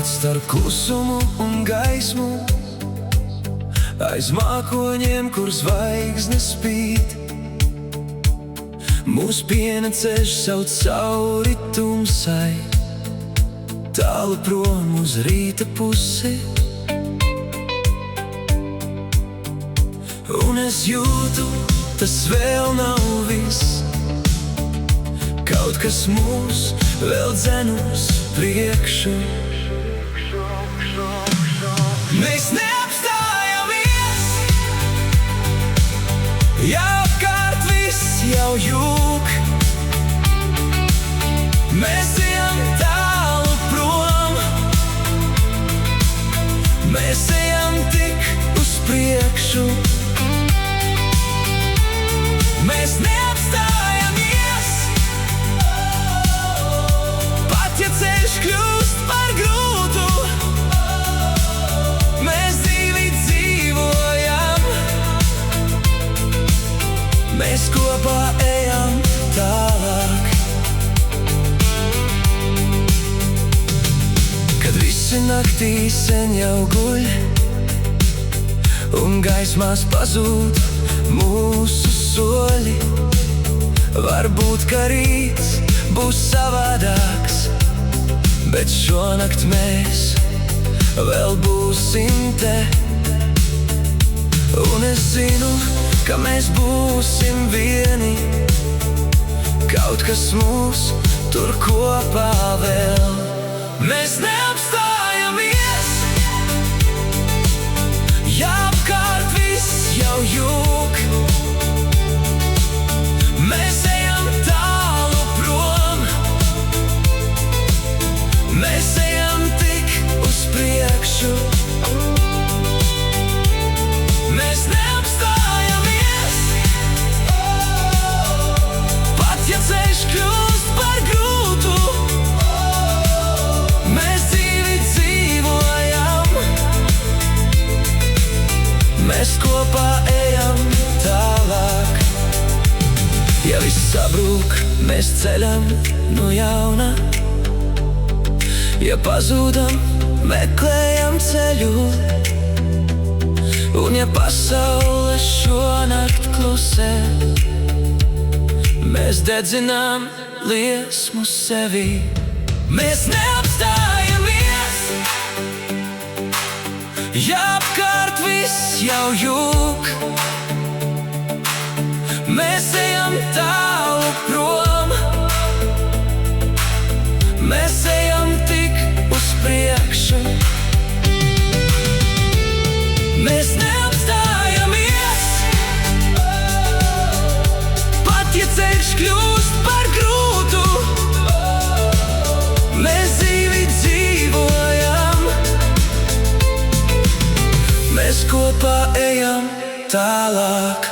Pats starp klusumu un gaismu, aiz mākoņiem, kur zvaigznes spīd. Mūs piena ceļš sauc cauri tumsai, tālu prom uz rīta pusi. Un es jūtu, tas vēl nav viss, kaut kas mūs vēl dzen uz priekšu. Mēs neapstājamies, ja apkārt viss jau jūk. Mēs ejam tālu prom, mēs ejam tik uz priekšu. Mēs neapstājamies, pat ja ceļš kļūst par grūtu. Mēs dzīvi dzīvojam, mēs kopā ejam tālāk. Kad visi naktī sen jau guļ un gaismās pazūd mūsu soļi, varbūt, ka rīts būs savādāks, bet šonakt mēs vēl būsim te. Un es zinu, ka mēs būsim vieni, kaut kas mūs tur kopā vēl. Mēs neapstājamies, ja apkārt viss jau jūk. Mēs ejam tālu prom, mēs ejam tik uz priekšu. Mēs neapstājamies, pat ja ceļš kļūst par grūtu. Mēs dzīvi dzīvojam, mēs kopā ejam tālāk. Ja viss sabrūk, mēs ceļam no jauna. Ja pazūdam, meklējam ceļu. Un ja pasaule šonakt klusē, mēs dedzinām liesmu sevi. Mēs neapstājamies, ja apkārt viss jau jūk. Mēs ejam tālu prom, mēs ejam tik uz priekšu. Mēs neapstājamies, pat ja ceļš kļūst par grūtu. Mēs dzīvi dzīvojam, mēs kopā ejam tālāk.